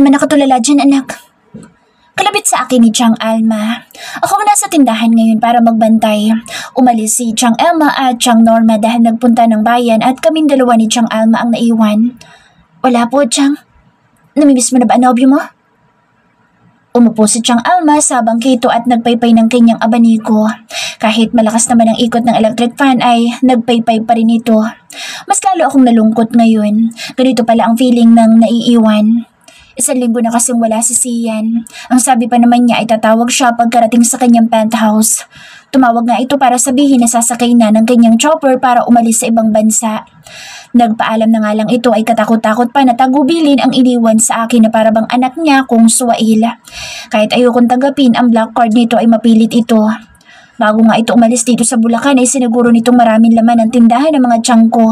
naman nakatulala dyan, anak. Kalabit sa akin ni Chang Alma. Ako ang nasa tindahan ngayon para magbantay. Umalis si Chang Elma at Chang Norma dahil nagpunta ng bayan at kaming dalawa ni Chang Alma ang naiwan. Wala po, Chang. Namimiss mo na ba ang nobyo mo? Umupo si Chang Alma sa bangkito at nagpaypay ng kanyang abaniko. Kahit malakas naman ang ikot ng electric fan ay nagpaypay pa rin ito. Mas lalo akong nalungkot ngayon. Ganito pala ang feeling ng naiiwan. 1 linggo na kasing wala si Sian. Ang sabi pa naman niya ay tatawag siya pagkarating sa kanyang penthouse. Tumawag nga ito para sabihin na sasakay na ng kanyang chopper para umalis sa ibang bansa. Nagpaalam na nga lang ito ay katakot-takot pa na tagubilin ang iniwan sa akin na parabang anak niya kung Suwail. Kahit ayokong tanggapin ang black card nito ay mapilit ito. Bago nga ito umalis dito sa Bulacan ay siniguro nitong maraming laman ang tindahan ng mga tiyangko.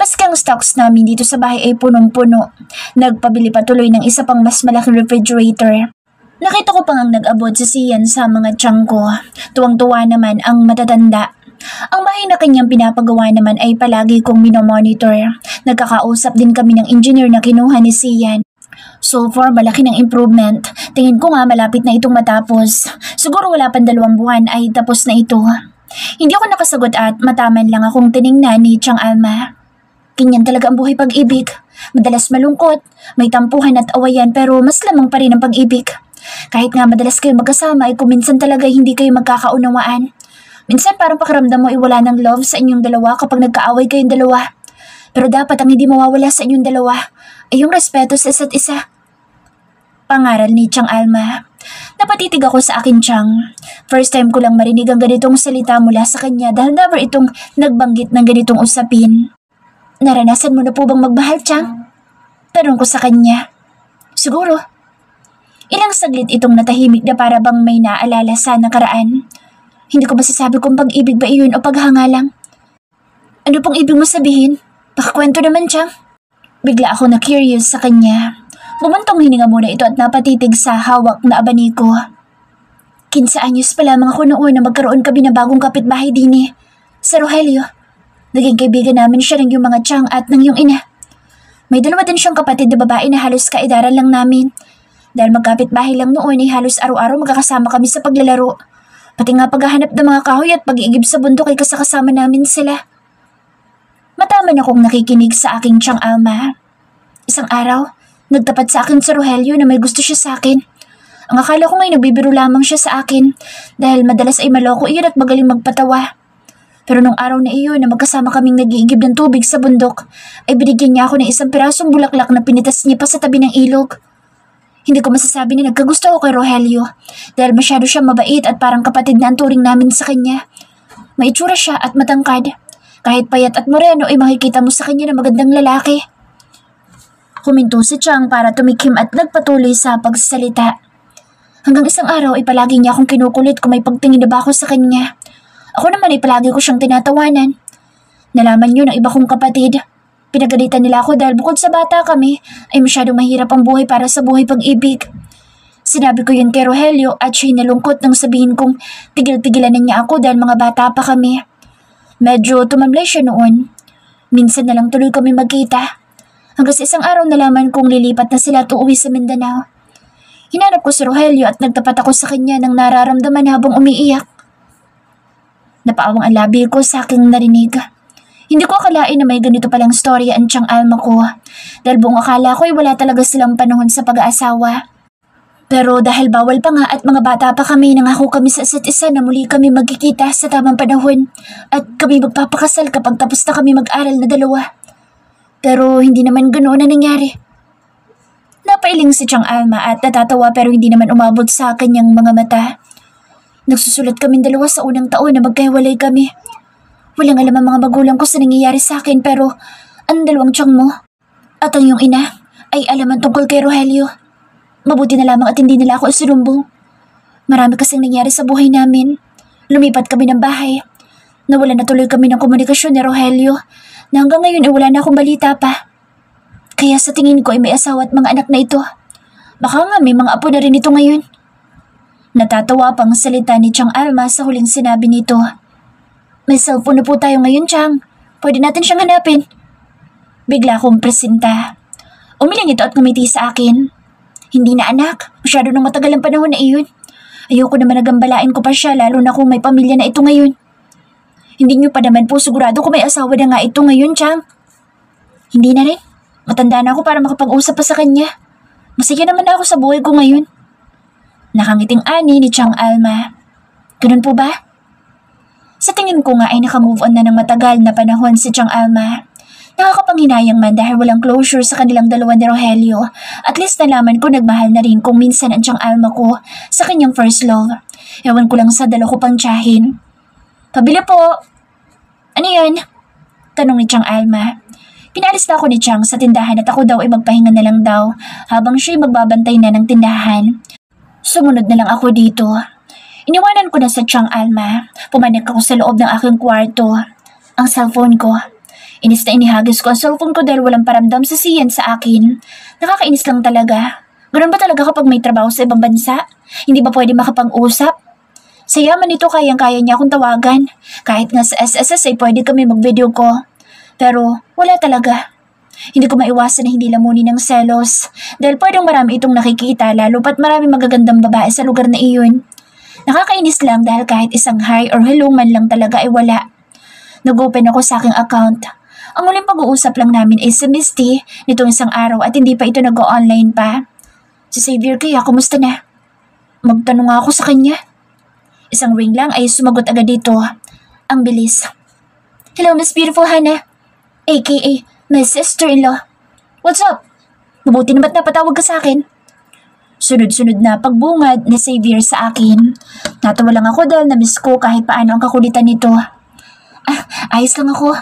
Maski ang stocks namin dito sa bahay ay punong-puno. Nagpabili pa tuloy ng isa pang mas malaking refrigerator. Nakita ko pang ang nag-abot si Sian sa mga tiyangko. Tuwang-tuwa naman ang matatanda. Ang bahay na kanyang pinapagawa naman ay palagi kong minomonitor. Nagkakausap din kami ng engineer na kinuha ni Sian. So far, malaki ng improvement. Tingin ko nga malapit na itong matapos. Siguro wala pang 2 buwan ay tapos na ito. Hindi ako nakasagot at mataman lang akong tiningnan ni Chang Alma. Ganyan talaga ang buhay pag-ibig. Madalas malungkot, may tampuhan at awayan pero mas lamang pa rin ang pag-ibig. Kahit nga madalas kayo magkasama ay kuminsan talaga hindi kayo magkakaunawaan. Minsan parang pakiramdam mo ay wala ng love sa inyong dalawa kapag nagkaaway kayong dalawa. Pero dapat ang hindi mawawala sa inyong dalawa ay yung respeto sa isa't isa. Pangaral ni Chang Alma. Napatitig ako sa akin, Chang. First time ko lang marinig ang ganitong salita mula sa kanya dahil never itong nagbanggit ng ganitong usapin. Naranasan mo na po bang magmahal, Chang? Tanong ko sa kanya. Siguro. Ilang saglit itong natahimik na para bang may naalala sa nakaraan. Hindi ko masasabi kung pag-ibig ba iyon o paghanga lang. Ano pong ibig mo sabihin? Pakakwento naman, Chang. Bigla ako na-curious sa kanya. Bumantong hininga muna ito at napatitig sa hawak na abaniko. 15 anyos pa lamang ako noon na magkaroon kami ng bagong kapitbahay din sa Rogelio. Naging kaibigan namin siya ng yung mga Chang at ng yung ina. May 2 din siyang kapatid na babae na halos kaedaran lang namin. Dahil magkapitbahay lang noon ay halos araw-araw magkakasama kami sa paglalaro. Pati nga paghahanap ng mga kahoy at pag-iigib sa bundok ay kasakasama namin sila. Mataman akong nakikinig sa aking Chang Alma. Isang araw, nagtapat sa akin sa Rogelio na may gusto siya sa akin. Ang akala ko ngay nagbibiro lamang siya sa akin dahil madalas ay maloko iyon at magaling magpatawa. Pero nung araw na iyon na magkasama kaming nag-iigib ng tubig sa bundok, ay binigyan niya ako ng isang pirasong bulaklak na pinitas niya pa sa tabi ng ilog. Hindi ko masasabi na nagkagusto ako kay Rogelio dahil masyado siya mabait at parang kapatid na ang turing namin sa kanya. May itsura siya at matangkad. Kahit payat at moreno ay makikita mo sa kanya na magandang lalaki. Huminto si Chang para tumikim at nagpatuloy sa pagsasalita. Hanggang isang araw ay palagi niya akong kinukulit kung may pagtingin na ba ako sa kanya. Ako naman ay palagi ko siyang tinatawanan. Nalaman yun ng iba kong kapatid. Pinagalitan nila ako dahil bukod sa bata kami ay masyadong mahirap ang buhay para sa buhay pag-ibig. Sinabi ko yun kay Rogelio at siya'y nalungkot nang sabihin kong tigil-tigilan na niya ako dahil mga bata pa kami. Medyo tumamlay siya noon. Minsan na lang tuloy kami magkita. Hanggang sa isang araw nalaman kong lilipat na sila at uuwi sa Mindanao. Hinanap ko si Rogelio at nagtapat ako sa kanya ng nararamdaman habang umiiyak. Napaawang ang labi ko sa aking narinig. Hindi ko akalain na may ganito palang storya ang Chang Alma ko. Dahil buong akala ko ay wala talaga silang panahon sa pag-aasawa. Pero dahil bawal pa nga at mga bata pa kami, nangako kami sa isa't isa na muli kami magkikita sa tamang panahon at kami magpapakasal kapag tapos na kami mag-aral na 2. Pero hindi naman ganoon na nangyari. Napailing si Chang Alma at natatawa pero hindi naman umabot sa kanyang mga mata. Nagsusulat kaming 2 sa unang taon na magkahiwalay kami. Walang alam ang mga magulang ko sa nangyayari sa akin pero ang 2 tiyang mo at ang iyong ina ay alaman tungkol kay Rogelio. Mabuti na lamang at hindi nila ako isinumbong. Marami kasing nangyari sa buhay namin. Lumipat kami ng bahay. Nawalan na tuloy kami ng komunikasyon ni Rogelio na hanggang ngayon ay wala na akong balita pa. Kaya sa tingin ko ay may asawa at mga anak na ito. Baka nga may mga apo na rin ito ngayon. Natatawa pang salita ni Chang Alma sa huling sinabi nito. May cellphone na po tayo ngayon, Chang. Pwede natin siyang hanapin. Bigla akong presenta. Umiling ito at ngumiti sa akin. Hindi na anak, masyado nang matagal ang panahon na iyon. Ayoko naman nagambalain ko pa siya lalo na kung may pamilya na ito ngayon. Hindi niyo pa naman po sigurado kung may asawa na nga ito ngayon, Chang. Hindi na rin. Matanda na ako para makapag-usap pa sa kanya. Masaya naman ako sa buhay ko ngayon. Nakangiting ani ni Chang Alma. Ganun po ba? Sa tingin ko nga ay nakamove on na ng matagal na panahon si Chang Alma. Nakakapanghinayang man dahil walang closure sa kanilang dalawa ni Rogelio. At least nalaman ko nagmahal na rin kung minsan ang Chang Alma ko sa kanyang first love. Ewan ko lang sa dala ko pang tiyahin. Pabili po. Ano yan? Tanong ni Chang Alma. Pinalis na ako ni Chang sa tindahan at ako daw ay magpahinga na lang daw habang siya'y magbabantay na ng tindahan. Sumunod na lang ako dito. Iniwanan ko na sa Chang Alma. Pumanik ako sa loob ng aking kwarto. Ang cellphone ko. Inis na inihagis ko ang cellphone ko dahil walang paramdam sa siyan sa akin. Nakakainis lang talaga. Ganun ba talaga kapag may trabaho sa ibang bansa? Hindi ba pwede makapag-usap? Sa yaman nito kayang-kaya niya akong tawagan. Kahit nga sa SSS ay pwede kami mag-video ko. Pero wala talaga. Hindi ko maiwasan na hindi lamunin ng selos. Dahil pwedeng marami itong nakikita lalo pat marami magagandang babae sa lugar na iyon. Nakakainis lang dahil kahit isang hi or hello man lang talaga ay wala. Nag-open ako sa aking account. Ang muling pag-uusap lang namin ay si Misty nitong isang araw at hindi pa ito nag-online pa. Si Xavier kaya, kumusta na? Magtanong nga ako sa kanya. Isang ring lang ay sumagot agad dito. Ang bilis. Hello, Miss Beautiful Hannah. A.K.A. my sister-in-law. What's up? Mabuti na ba't napatawag ka sa akin? Sunod-sunod na pagbungad ni Xavier sa akin. Natawa lang ako dahil na-miss ko kahit paano ang kakulitan nito. Ayos lang ako.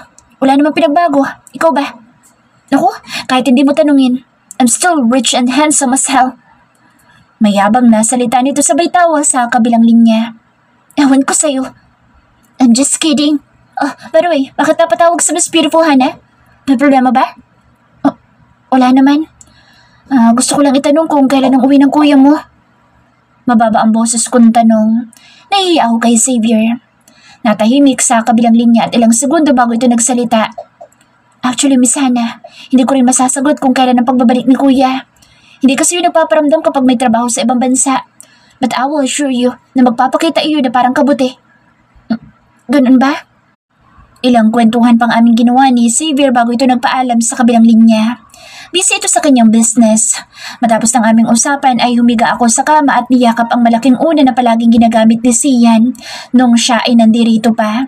Wala namang pinagbago. Ikaw ba? Naku, kahit hindi mo tanungin, I'm still rich and handsome as hell. Mayabang na salita nito sabay tawa sa kabilang linya. Ewan ko sa'yo. I'm just kidding. By the way, bakit napatawag sa Miss Beautiful Hannah? May problema ba? Wala naman. Gusto ko lang itanong kung kailan ang uwi ng kuya mo. Mababa ang boses kong tanong. Nahihiya ako kay Xavier. Natahimik sa kabilang linya at ilang segundo bago ito nagsalita. Actually, Miss Hannah, hindi ko rin masasagot kung kailan ang pagbabalik ni Kuya. Hindi kasi yun nagpaparamdam kapag may trabaho sa ibang bansa. But I will assure you na magpapakita iyon na parang kabuti. Ganun ba? Ilang kwentuhan pang aming ginawa ni Xavier bago ito nagpaalam sa kabilang linya. Busy ito sa kanyang business. Matapos ng aming usapan ay humiga ako sa kama at niyakap ang malaking una na palaging ginagamit ni Sian nung siya ay nandirito pa.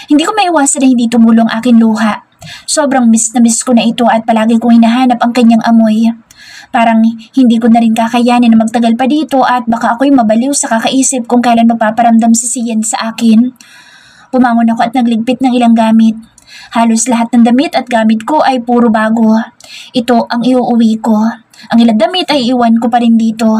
Hindi ko maiwasan na hindi tumulong aking luha. Sobrang miss na miss ko na ito at palagi kong hinahanap ang kanyang amoy. Parang hindi ko na rin kakayanin na magtagal pa dito at baka ako'y mabaliw sa kakaisip kung kailan magpaparamdam si Sian sa akin. Pumangon ako at nagligpit ng ilang gamit. Halos lahat ng damit at gamit ko ay puro bago. Ito ang iuuwi ko. Ang ilang damit ay iwan ko pa rin dito.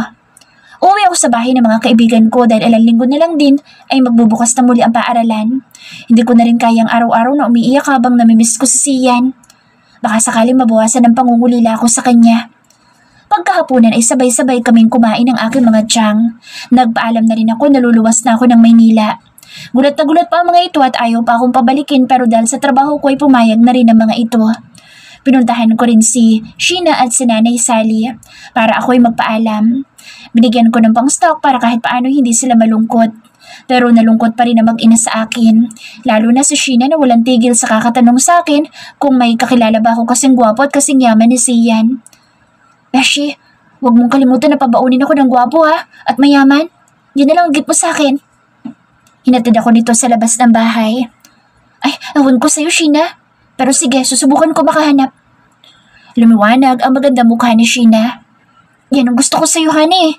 Uuwi ako sa bahay ng mga kaibigan ko dahil ilang linggo na lang din ay magbubukas na muli ang paaralan. Hindi ko na rin kayang araw-araw na umiiyak habang namimiss ko si Sian. Baka sakaling mabawasan ng pangungulila ko sa kanya. Pagkahaponan ay sabay-sabay kaming kumain ng aking mga tiyang. Nagpaalam na rin ako na luluwas na ako ng Maynila. Gulat na gulat pa ang mga ito at ayaw pa akong pabalikin pero dahil sa trabaho ko ay pumayag na rin ang mga ito. Pinuntahan ko rin si Sheena at si Nanay Sally para ako'y magpaalam. Binigyan ko ng pang-stock para kahit paano hindi sila malungkot. Pero nalungkot pa rin na mag-ina sa akin. Lalo na si Sheena na walang tigil sa kakatanong sa akin kung may kakilala ba ako kasing gwapo at kasing yaman ni Sian. Beshi, huwag mong kalimutan na pabaunin ako ng gwapo ha at mayaman. Yun na lang ang gift mo sa akin. Hinatid ako nito sa labas ng bahay. Ay, ewan ko sa'yo, Sheena. Pero sige, susubukan ko makahanap. Lumiwanag ang maganda mukha ni Sheena. Yan ang gusto ko sa'yo, honey.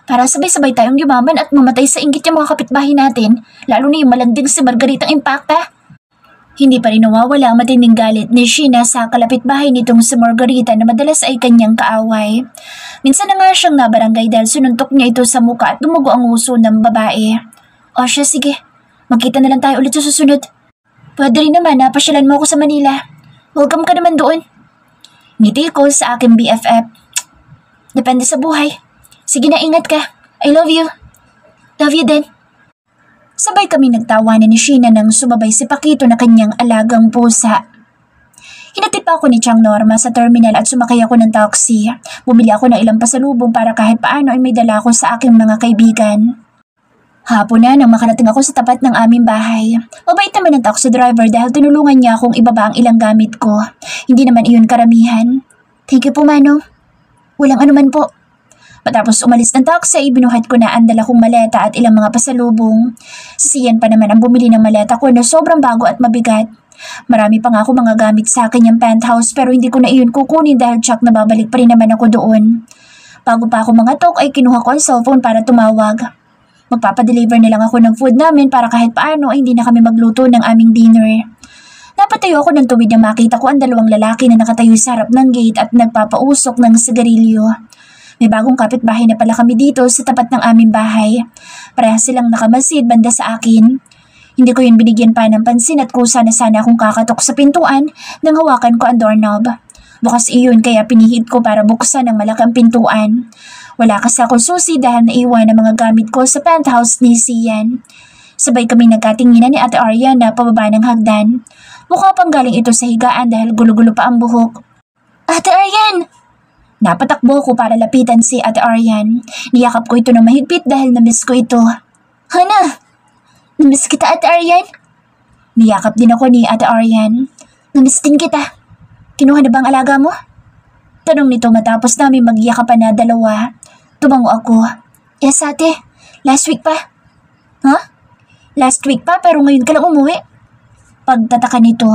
Para sabay-sabay tayong yumaman at mamatay sa inggit yung mga kapitbahay natin, lalo na yung malanding si Margaritang Impacta. Hindi pa rin nawawala ang matinding galit ni Sheena sa kalapitbahay nitong si Margarita na madalas ay kanyang kaaway. Minsan na nga siyang nabarangay dahil sununtok niya ito sa muka at dumugo ang uso ng babae. O siya, sige. Magkita na lang tayo ulit sa susunod. Pwede rin naman na pasyalan mo ako sa Manila. Welcome ka naman doon. Ngiti ko sa aking BFF. Depende sa buhay. Sige na, ingat ka. I love you. Love you din. Sabay kami nagtawanan ni Sheena nang sumabay si Pakito na kanyang alagang pusa. Hinatid pa ako ni Chang Norma sa terminal at sumakay ako ng taxi. Bumili ako ng ilang pasalubong para kahit paano ay may dala ako sa aking mga kaibigan. Hapon na nang makarating ako sa tapat ng aming bahay. Mabait naman ang taxi driver dahil tinulungan niya akong ibaba ang ilang gamit ko. Hindi naman iyon karamihan. Thank you po, Manong. Walang anuman po. Matapos umalis ng taxi, ibinuhat ko na ang dala kong maleta at ilang mga pasalubong. Si Sian pa naman ang bumili ng maleta ko na sobrang bago at mabigat. Marami pa nga ako mga gamit sa akin yung penthouse pero hindi ko na iyon kukunin dahil tsak na babalik pa rin naman ako doon. Bago pa ako mga tok ay kinuha ko ang cellphone para tumawag. Magpapadeliver na lang ako ng food namin para kahit paano ay hindi na kami magluto ng aming dinner. Napatayo ako ng tuwid na makita ko ang dalawang lalaki na nakatayo sa harap ng gate at nagpapausok ng sigarilyo. May bagong kapitbahay na pala kami dito sa tapat ng aming bahay. Parehas silang nakamasid banda sa akin. Hindi ko yun binigyan pa ng pansin at kusa na sana akong kakatok sa pintuan nang hawakan ko ang doorknob. Bukas iyon kaya pinihit ko para buksan ang malakang pintuan. Wala kasi akong susi dahil naiwan ang mga gamit ko sa penthouse ni Sian. Sabay kami nagkatinginan ni Ate Aryan na pababa ng hagdan. Mukha pang galing ito sa higaan dahil gulo-gulo pa ang buhok. Ate Aryan! Napatakbo ko para lapitan si Ate Aryan. Niyakap ko ito ng mahigpit dahil namiss ko ito. Hana! Namiss kita, Ate Aryan? Niyakap din ako ni Ate Aryan. Namiss din kita. Kinuha na bang alaga mo? Tanong nito matapos namin magyakapan na dalawa. Tumango ako. Yes, ate. Last week pa. Huh? Last week pa pero ngayon ka lang umuwi? Pagtataka nito,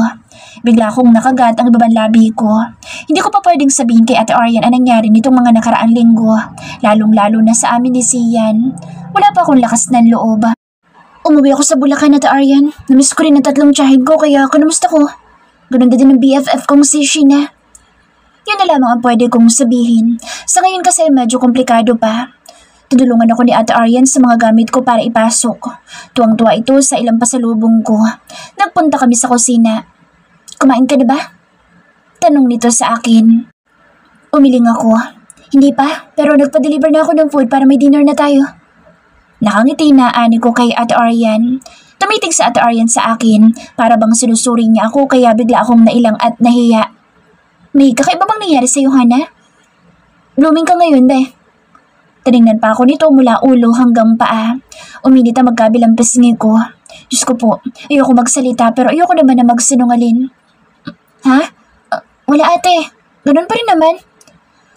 bigla akong nakagat ang ibabang labi ko. Hindi ko pa pwedeng sabihin kay Ate Aryan ang nangyari nitong mga nakaraang linggo. Lalong-lalo na sa amin ni Sian. Wala pa akong lakas ng loob. Umuwi ako sa Bulacan, Ate Aryan. Namiss ko rin ang tatlong tiyahin ko kaya kanamusta ko? Ganun din ang BFF kong si Sheena. Yun na lamang ang pwede kong sabihin. Sa ngayon kasi medyo komplikado pa. Tinulungan ako ni Ate Aryan sa mga gamit ko para ipasok. Tuwang-tuwa ito sa ilang pasalubong ko. Nagpunta kami sa kusina. Kumain ka na ba? Tanong nito sa akin. Umiling ako. Hindi pa, pero nagpa-deliver na ako ng food para may dinner na tayo. Nakangiti na ani ko kay Ate Aryan. Tumitig sa Ate Aryan sa akin para bang sinusuri niya ako kaya bigla akong nailang at nahiya. May kakaiba bang nangyari sa'yo, Hana? Blooming ka ngayon, be. Tinignan pa ako nito mula ulo hanggang paa. Uminit ang magkabilang pisngi ko. Diyos ko po, ayoko magsalita pero ayoko naman na magsinungalin. Ha? Wala ate. Ganun pa rin naman.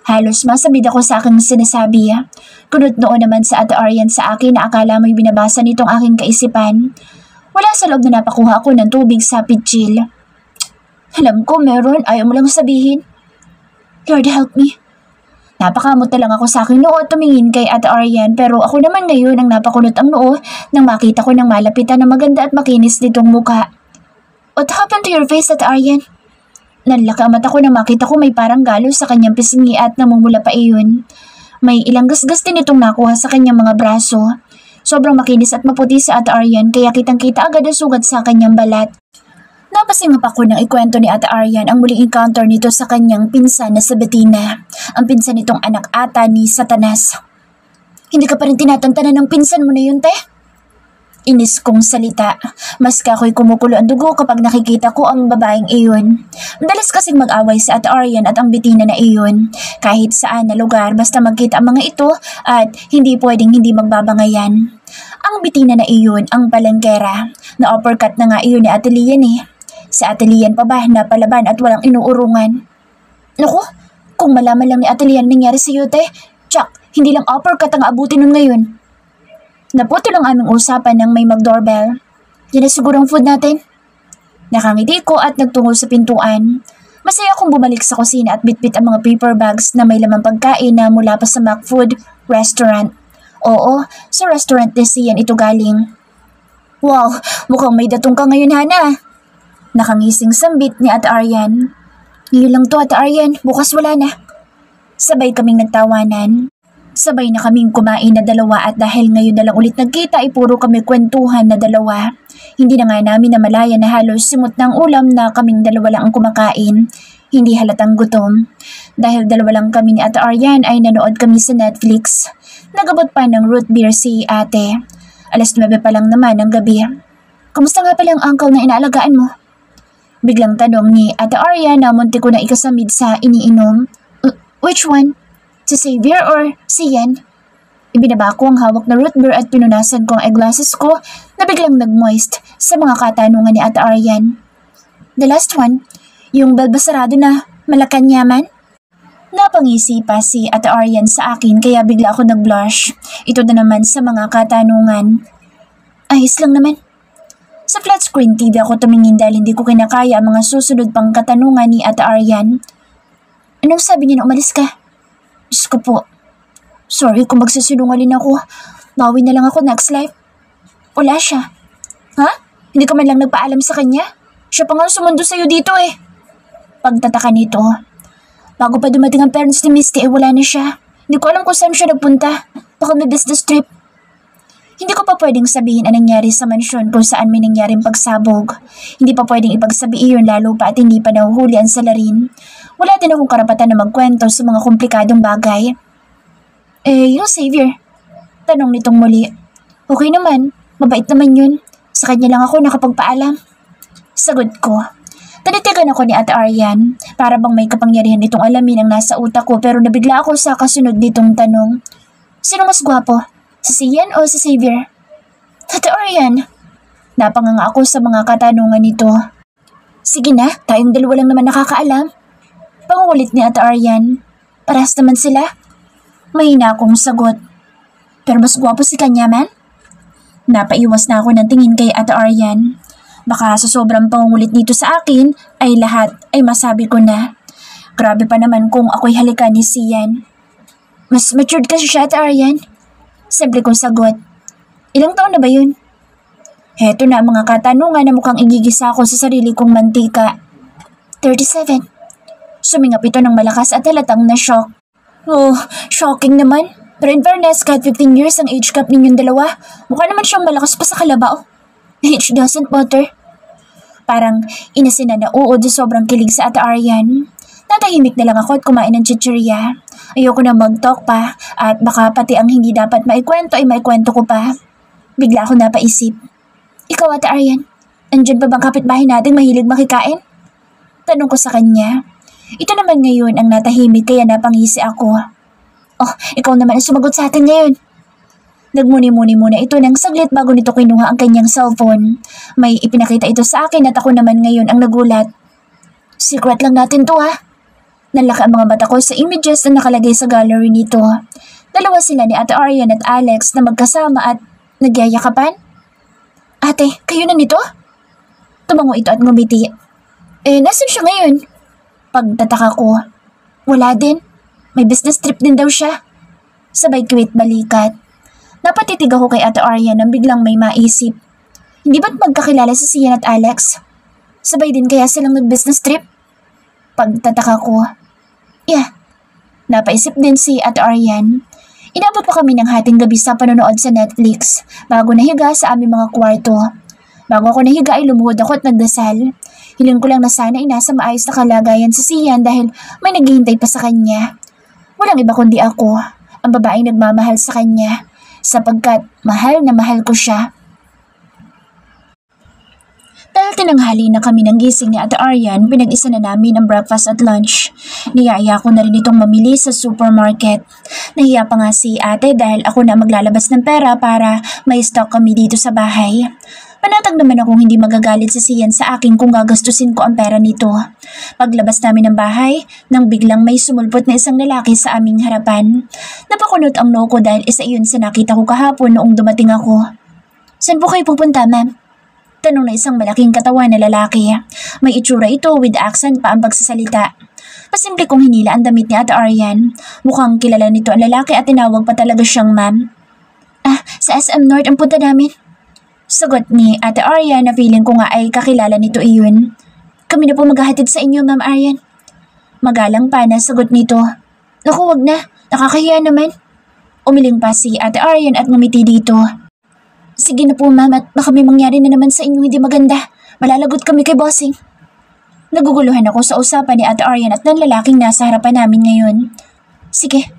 Halos masabid ako sa aking sinasabi. Kunot noon naman sa Ate Aryan sa akin na akala mo'y binabasa nitong aking kaisipan. Wala sa loob na napakuha ako ng tubig sa pitchil. Alam ko meron, ayaw mo lang sabihin. Lord help me. Napakamot na lang ako sa aking noo at tumingin kay Ate Aryan pero ako naman ngayon ang napakunot ang noo nang makita ko ng malapitan na maganda at makinis nitong mukha. What happened to your face, Ate Aryan? Nanlaki ang mata ko nang makita ko may parang galo sa kanyang pisngi at namumula pa iyon. May ilang gasgas din itong nakuha sa kanyang mga braso. Sobrang makinis at maputi si Ate Aryan kaya kitang-kita agad ang sugat sa kanyang balat. Napasingap ako ng ikwento ni Ate Aryan ang muling encounter nito sa kanyang pinsan na si Bettina, ang pinsan nitong anak ata ni Satanas. Hindi ka pa rin tinatantanan ng pinsan mo na yun, te? Inis kong salita. Maski ako'y kumukulo ang dugo kapag nakikita ko ang babaeng iyon. Madalas kasing mag-away si Ate Aryan at ang Bettina na iyon. Kahit saan na lugar basta magkita ang mga ito at hindi pwedeng hindi magbabangayan. Ang Bettina na iyon ang palengkera. Na-uppercut na nga iyon ni Ate Lian eh. Si Ate Lian pa ba na palaban at walang inuurungan? Naku, kung malaman lang ni Ate Lian nangyari sa iyo, te, tsak, hindi lang uppercut ang aabutin nun ngayon. Naputo lang aming usapan nang may mag-doorbell. Yan na siguro ang food natin. Nakangiti ko at nagtungo sa pintuan. Masaya akong bumalik sa kusina at bitbit ang mga paper bags na may lamang pagkain na mula pa sa McFood restaurant. Oo, sa restaurant ni Sian ito galing. Wow, mukhang may datong ka ngayon, Hana. Nakangising sambit ni Ate Aryan. Ngayon lang to, Ate Aryan, bukas wala na. Sabay kaming nagtawanan. Sabay na kaming kumain na dalawa at dahil ngayon na lang ulit nagkita ay puro kami kwentuhan na dalawa. Hindi na nga namin namalayan na halos simot ng ulam na kaming dalawa lang ang kumakain. Hindi halatang gutom. Dahil dalawa lang kami ni Ate Aryan ay nanood kami sa Netflix. Nagabot pa ng root beer si ate. 9:00 pa lang naman ng gabi. Kamusta nga pala ang uncle na inaalagaan mo? Biglang tanong ni Ate Arya na munti ko na ikasamid sa iniinom. Which one? Si Xavier or si Yan? Ibinaba ko ang hawak na root beer at pinunasan ko ang eyeglasses ko na biglang nag-moist sa mga katanungan ni Ate Aryan. The last one, yung balbasarado na Malacanyaman? Napangisi pa si Ate Aryan sa akin kaya bigla ako nag-blush. Ito na naman sa mga katanungan. Ayos lang naman. Sa flat screen TV ako tumingin dahil hindi ko kinakaya ang mga susunod pang katanungan ni Ate Aryan. Anong sabi niya na umalis ka? Diyos ko po. Sorry kung magsasinungaling ako. Bawi na lang ako next life. Wala siya. Ha? Hindi ka man lang nagpaalam sa kanya? Siya pa nga sumundo sa'yo dito eh. Pagtataka nito. Bago pa dumating ang parents ni Misty wala na siya. Hindi ko alam kung saan siya nagpunta. Baka may business trip. Hindi ko pa pwedeng sabihin ang nangyari sa mansyon kung saan may nangyaring pagsabog. Hindi pa pwedeng ipagsabi iyon lalo pa at hindi pa nahuhuli ang salarin. Wala din akong karapatan na magkwento sa mga komplikadong bagay. Yung Xavier? Tanong nitong muli. Okay naman, mabait naman yun. Sa kanya lang ako nakapagpaalam. Sagot ko. Tanitigan ako ni Ate Aryan. Para bang may kapangyarihan nitong alamin ang nasa utak ko pero nabigla ako sa kasunod nitong tanong. Sino mas gwapo? Si Yan o si Xavier? Ate Aryan. Napanganga ako sa mga katanungan nito. Sige na, tayong dalawa lang naman nakakaalam. Pangulit ni Ate Aryan. Parehas naman sila. Mahina akong sagot. Pero mas gwapo si Kanyaman? Napaiwas na ako ng tingin kay Ate Aryan. Baka sa sobrang pangungulit nito sa akin ay lahat ay masabi ko na. Grabe pa naman kung ako'y halikan ni Sian. Mas matured kasi siya, Ate Aryan. Simple kong sagot. Ilang taon na ba yun? Heto na ang mga katanungan na mukhang igigisa ko sa sarili kong mantika. 37. Sumingap ito ng malakas at halatang na-shock. Oh, shocking naman. Pero in fairness, kahit 15 years ang age gap ninyong dalawa, mukha naman siyang malakas pa sa kalabaw. Age doesn't matter. Parang inasina na uod sa sobrang kilig sa Ate Aryan. Natahimik na lang ako at kumain ng chichirya. Ayoko na mag-talk pa at baka pati ang hindi dapat maikwento ay maikwento ko pa. Bigla ako napaisip. Ikaw, Ate Aryan, andyan pa bang kapitbahay natin mahilig makikain? Tanong ko sa kanya. Ito naman ngayon ang natahimik kaya napangisi ako. Oh, ikaw naman ang sumagot sa atin ngayon. Nagmuni-muni muna ito ng saglit bago nito kinuha ang kanyang cellphone. May ipinakita ito sa akin at ako naman ngayon ang nagulat. Secret lang natin to ha. Nalaki ang mga mata ko sa images na nakalagay sa gallery nito. Dalawa sila ni Ate Aryan at Alex na magkasama at nagyayakapan. Ate, kayo na nito? Tumango ito at ngumiti. Nasaan siya ngayon? Pagtataka ko. Wala din. May business trip din daw siya. Sabay kiwit balikat. Napatitig ako kay Ate Aryan nang biglang may maisip. Hindi ba't magkakilala si Sian at Alex? Sabay din kaya silang nag-business trip? Pagtataka ko. Yeah. Napaisip din si Ate Aryan. Inabot pa kami ng hating gabi sa panonood sa Netflix bago nahiga sa aming mga kwarto. Bago ako nahiga ay lumuhod ako at nagdasal. Hiling ko lang na sana ay nasa maayos na kalagayan si Sian dahil may naghihintay pa sa kanya. Walang iba kundi ako, ang babaeng nagmamahal sa kanya, sapagkat mahal na mahal ko siya. Dahil tinanghali na kami ng gising ni Ate Aryan, pinag-isa na namin ang breakfast at lunch. Niyaya ko na rin itong mamili sa supermarket. Nahiya pa nga si ate dahil ako na maglalabas ng pera para may stock kami dito sa bahay. Panatag naman akong hindi magagalit si Sian sa akin kung gagastusin ko ang pera nito. Paglabas namin ng bahay, nang biglang may sumulpot na isang lalaki sa aming harapan. Napakunot ang noo ko dahil isa iyon sa nakita ko kahapon noong dumating ako. Saan po kayo pupunta, ma'am? Tanong na isang malaking katawan na lalaki. May itsura ito with accent pa ang pagsasalita. Pasimple kong hinila ang damit ni Ate Aryan. Mukhang kilala nito ang lalaki at tinawag pa talaga siyang ma'am. Sa SM North ang punta namin. Sagot ni Ate Aryan na feeling ko nga ay kakilala nito iyon. Kami na po maghahatid sa inyo, Ma'am Aryan. Magalang pa na sagot nito. Naku, wag na. Nakakahiya naman. Umiling pa si Ate Aryan at ngumiti dito. Sige na po, ma'am, at baka may mangyari na naman sa inyo hindi maganda. Malalagot kami kay bossing. Naguguluhan ako sa usapan ni Ate Aryan at ng lalaking nasa harapan namin ngayon. Sige,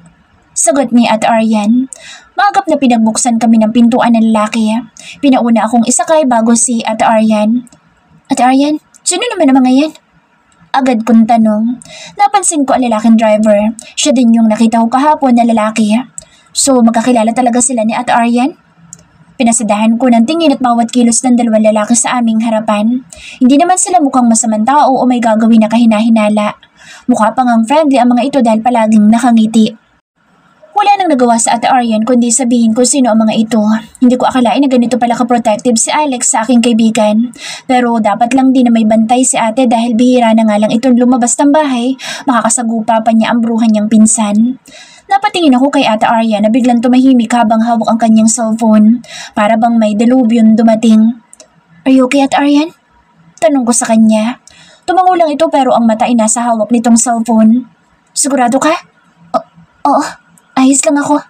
sagot ni Ate Aryan. Maagap na pinagbuksan kami ng pintuan ng lalaki. Pinauna akong isakay bago si Ate Aryan. Ate Aryan, Sino naman ang mga yan? Agad kong tanong. Napansin ko ang lalaking driver. Siya din yung nakita ko kahapon na lalaki. So magkakilala talaga sila ni Ate Aryan? Pinasadahan ko ng tingin at bawat kilos ng dalawang lalaki sa aming harapan. Hindi naman sila mukhang masamang tao o may gagawin na kahinahinala. Mukha pang ang friendly ang mga ito dahil palaging nakangiti. Wala nang nagawa sa Ate Aryan kundi sabihin ko sino ang mga ito. Hindi ko akalain na ganito pala ka-protective si Alex sa aking kaibigan. Pero dapat lang din na may bantay si ate dahil bihira na nga lang itong lumabas ng bahay, makakasagupa pa niya ang bruhan niyang pinsan. Napatingin ako kay Ate Aryan na biglang tumahimik habang hawak ang kanyang cellphone. Para bang may delubyon dumating. Are you okay, Ate Aryan? Tanong ko sa kanya. Tumango lang ito pero ang mata ay nasa hawak nitong cellphone. Sigurado ka? Oo. Ayos lang ako.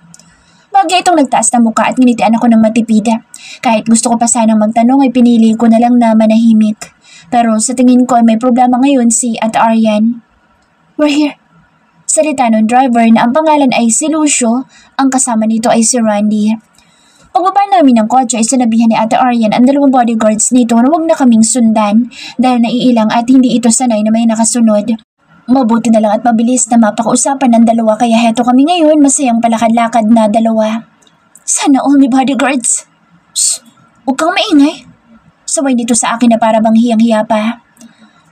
Bagay itong nagtaas ng muka at nginitian ako ng matipida. Kahit gusto ko pa sanang magtanong ay pinili ko na lang na manahimik. Pero sa tingin ko ay may problema ngayon si Ate Aryan. We're here. Salita ng driver na ang pangalan ay si Lucio, ang kasama nito ay si Randy. Pagbaba namin ng kotse ay sinabihan ni Ate Aryan ang dalawang bodyguards nito na huwag na kaming sundan dahil naiilang at hindi ito sanay na may nakasunod. Mabuti na lang at mabilis na mapakausapan ng dalawa kaya heto kami ngayon masayang palakad-lakad na dalawa. Sana all may bodyguards. Shh! Huwag kang maingay. Saway nito sa akin na para bang hiyang-hiya pa.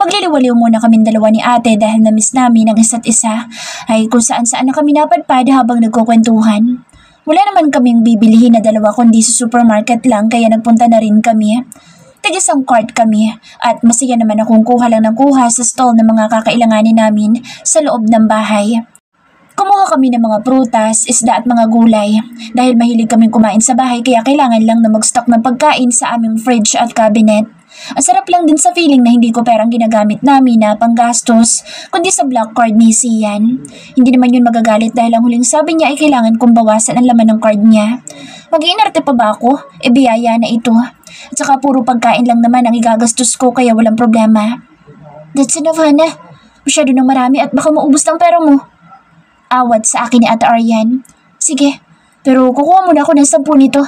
Pagliliwaliw muna kaming dalawa ni ate dahil na-miss namin ang isa't isa ay kung saan-saan na kami napadpad habang nagkukwentuhan. Wala naman kaming bibilihin na dalawa kundi sa supermarket lang kaya nagpunta na rin kami. Tigisang cart kami at masaya naman akong kuha lang ng kuha sa stall ng mga kakailanganin namin sa loob ng bahay. Kumuha kami ng mga prutas, isda at mga gulay. Dahil mahilig kaming kumain sa bahay kaya kailangan lang na mag-stock ng pagkain sa aming fridge at cabinet. Ang sarap lang din sa feeling na hindi ko perang ginagamit namin na panggastos, kundi sa black card ni Sian. Hindi naman yun magagalit dahil ang huling sabi niya ay kailangan kong bawasan ang laman ng card niya. Mag-iinarte pa ba ako? E biyaya na ito. At saka puro pagkain lang naman ang igagastos ko kaya walang problema. That's enough, Hannah. Masyado nang marami at baka maubos ng pera mo. Awat sa akin ni Ate Aryan. Sige, pero kukuha muna ako ng 10 nito.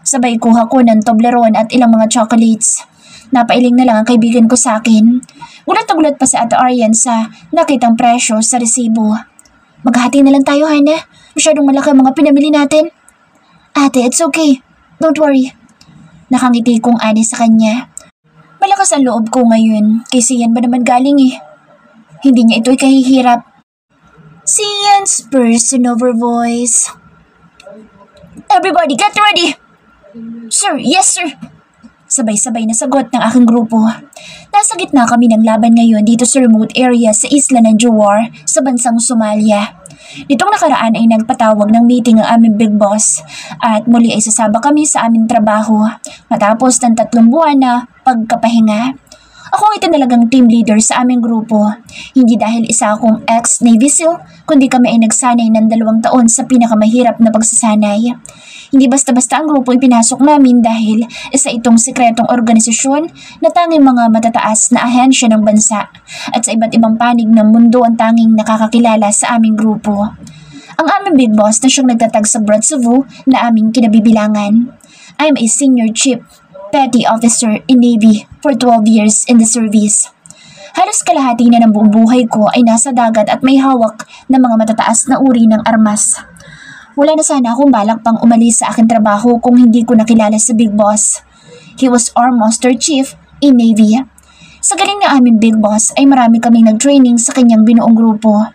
Sabay kuha ko ng Toblerone at ilang mga chocolates. Napailing na lang ang kaibigan ko sa akin. Gulat na gulat pa si Ate Aryan sa nakitang presyo sa resibo. Maghahati na lang tayo, Hannah. Masyadong malaki ang mga pinamili natin. Ate, it's okay. Don't worry. Nakangiti kong ani sa kanya. Malakas ang loob ko ngayon. Kay Sian ba naman galing eh. Hindi niya ito'y kahihirap. Sian's person-over voice. Everybody get ready! Sir, yes sir! Sabay-sabay na sagot ng aking grupo. Nasa gitna kami ng laban ngayon dito sa remote area sa isla ng Jawar sa bansang Somalia. Nitong nakaraan ay nagpatawag ng meeting ang aming big boss at muli ay sasaba kami sa aming trabaho matapos ng 3 buwan na pagkapahinga. Ako ang itinalagang team leader sa aming grupo. Hindi dahil isa akong ex-Navy SEAL, kundi kami ay nagsanay ng 2 taon sa pinakamahirap na pagsasanay. Hindi basta-basta ang grupo ipinasok namin dahil isa itong sekretong organisasyon na tanging mga matataas na ahensya ng bansa at sa iba't ibang panig ng mundo ang tanging nakakakilala sa aming grupo. Ang aming big boss na siyang nagtatag sa Bratsuvu na aming kinabibilangan. I'm a senior chief petty officer in Navy for 12 years in the service. Halos kalahati na ng buong buhay ko ay nasa dagat at may hawak ng mga matataas na uri ng armas. Wala na sana akong balak pang umalis sa aking trabaho kung hindi ko nakilala sa big boss. He was our master chief in Navy. Sa galing na aming big boss ay marami kaming nag-training sa kanyang binuong grupo.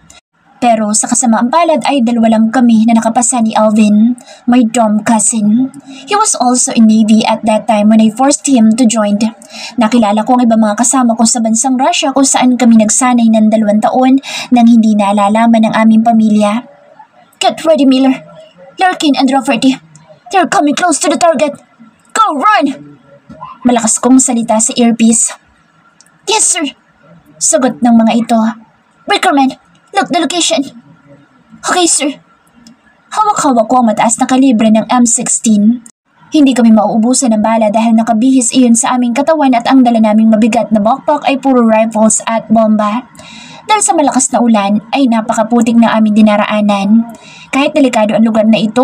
Pero sa kasamaang palad ay 2 lang kami na nakapasa ni Alvin, my dumb cousin. He was also in Navy at that time when I forced him to join. Nakilala ko ang ibang mga kasama ko sa bansang Russia kung saan kami nagsanay ng 2 taon nang hindi naalalaman ng aming pamilya. Get ready, Miller. Larkin and Rafferty. They're coming close to the target. Go, run! Malakas kong salita sa earpiece. Yes, sir. Sagot ng mga ito. Breakerman, look the location. Okay, sir. Hawak-hawak ko ang mataas na kalibre ng M16. Hindi kami mauubusan ng bala dahil nakabihis iyon sa aming katawan at ang dala naming mabigat na backpack ay puro rifles at bomba. Dahil sa malakas na ulan ay napakaputik na aming dinaraanan. Kahit delikado ang lugar na ito,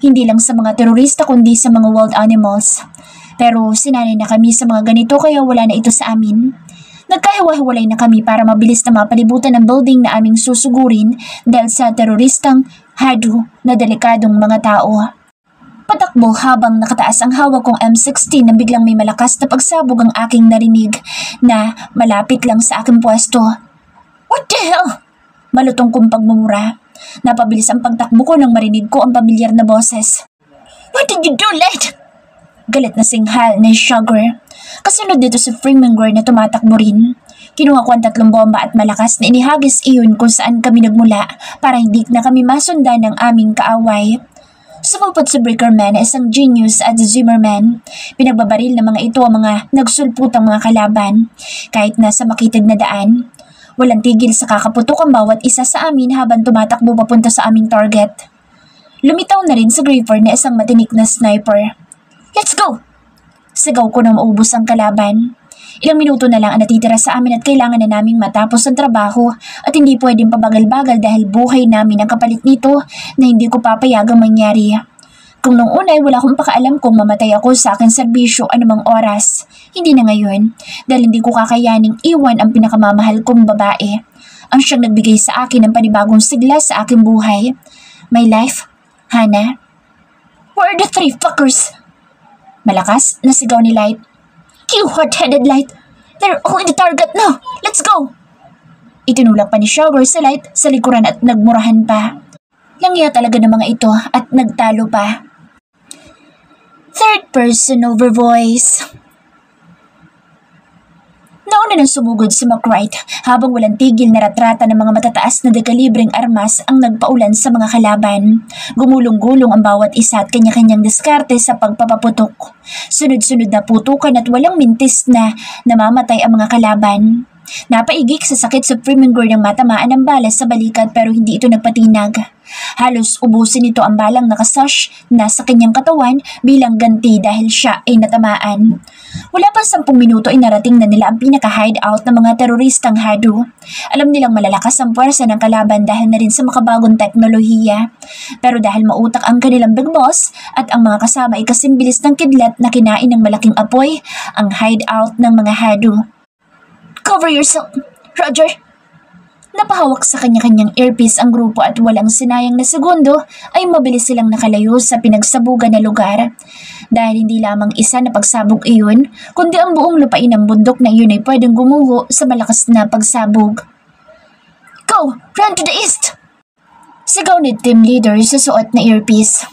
hindi lang sa mga terorista kundi sa mga wild animals. Pero sinanay na kami sa mga ganito kaya wala na ito sa amin. Nagkahiwa-hiwalay na kami para mabilis na mapalibutan ang building na aming susugurin dahil sa teroristang hadu na delikadong mga tao. Patakbo habang nakataas ang hawak kong M16 nang biglang may malakas na pagsabog ang aking narinig na malapit lang sa aking pwesto. What the hell? Malutong kong pagmumura. Napabilis ang pagtakbo ko nang marinig ko ang pamilyar na boses. What did you do, Light? Galit na singhal ni Sugar. Kasunod dito si Freemanger na tumatakbo rin. Kinuha ko ang 3 bomba at malakas na inihagis iyon kung saan kami nagmula para hindi na kami masundan ng aming kaaway. Sumulpot si Breakerman na isang genius at Zimmerman. Pinagbabaril ng mga ito ang mga nagsulputang mga kalaban. Kahit nasa makitid na daan, walang tigil sa kakaputok ang bawat isa sa amin habang tumatakbo papunta sa aming target. Lumitaw na rin si Graver na isang matinik na sniper. Let's go! Sigaw ko na maubos ang kalaban. Ilang minuto na lang ang natitira sa amin at kailangan na naming matapos ang trabaho at hindi pwedeng pabagal-bagal dahil buhay namin ang kapalit nito na hindi ko papayagang mangyari. Kung nung una ay wala akong pakaalam kung mamatay ako sa aking serbisyo anumang oras, hindi na ngayon dahil hindi ko kakayaning iwan ang pinakamamahal kong babae. Ang siyang nagbigay sa akin ng panibagong sigla sa aking buhay. My life, Hannah. Where are the 3 fuckers? Malakas na sigaw ni Light. You hot-headed, Light! They're all in the target now! Let's go! Itinulak pa ni Sugar sa Light sa likuran at nagmurahan pa. Langya talaga ng mga ito at nagtalo pa. Third person over voice. Nauna nang sumugod si McWright habang walang tigil na ratrata ng mga matataas na dekalibreng armas ang nagpaulan sa mga kalaban. Gumulong-gulong ang bawat isa at kanya-kanyang diskarte sa pagpapaputok. Sunod-sunod na putukan at walang mintis na namamatay ang mga kalaban. Napaigik sa sakit sa Freemanger ng matamaan ng bala sa balikat pero hindi ito nagpatinag. Halos ubusin nito ang balang nakasash na sa kanyang katawan bilang ganti dahil siya ay natamaan. Wala pa 10 minuto ay narating na nila ang pinaka-hideout ng mga teroristang hadu. Alam nilang malalakas ang puwersa ng kalaban dahil na rin sa makabagong teknolohiya. Pero dahil mautak ang kanilang big boss at ang mga kasama ay kasimbilis ng kidlat na kinain ng malaking apoy ang hideout ng mga hadu. Cover yourself, Roger! Napahawak sa kanya-kanyang earpiece ang grupo at walang sinayang na segundo ay mabilis silang nakalayo sa pinagsabugan na lugar. Dahil hindi lamang isa na pagsabog iyon, kundi ang buong lupain ng bundok na iyon ay pwedeng gumuho sa malakas na pagsabog. Go! Run to the east! Sigaw ni team leader sa suot na earpiece.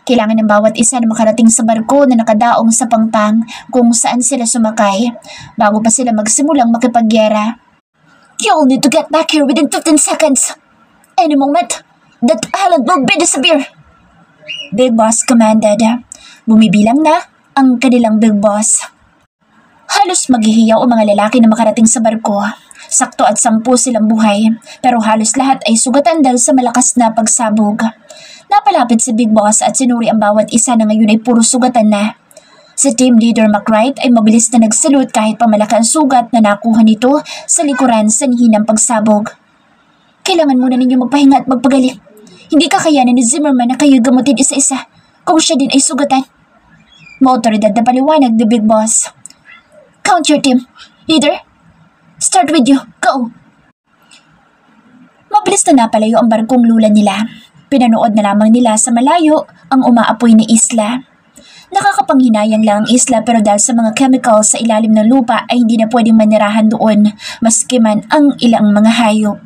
Kailangan ng bawat isa na makarating sa barko na nakadaong sa pangpang kung saan sila sumakay bago pa sila magsimulang makipagyera. You'll need to get back here within 15 seconds. Any moment, that island will be disappear. Big Boss commanded. Bumibilang na ang kanilang Big Boss. Halos maghihiyaw ang mga lalaki na makarating sa barko. Sakto at 10 silang buhay, pero halos lahat ay sugatan dahil sa malakas na pagsabog. Napalapit si Big Boss at sinuri ang bawat isa na ngayon ay puro sugatan na. Si team leader McWright ay mabilis na nagsalute kahit pa malaki ang sugat na nakuha nito sa likuran sa hinang pagsabog. Kailangan muna ninyo magpahinga at magpagaling. Hindi kakayanan ni Zimmerman na kayo gamutin isa-isa kung siya din ay sugatan. Maotoridad na paliwanag ni Big Boss. Count your team. Leader, start with you. Go! Mabilis na napalayo ang barkong lula nila. Pinanood na lamang nila sa malayo ang umaapoy na isla. Nakakapanghinayang lang ang isla pero dahil sa mga chemicals sa ilalim ng lupa ay hindi na pwedeng manirahan doon maski man ang ilang mga hayop.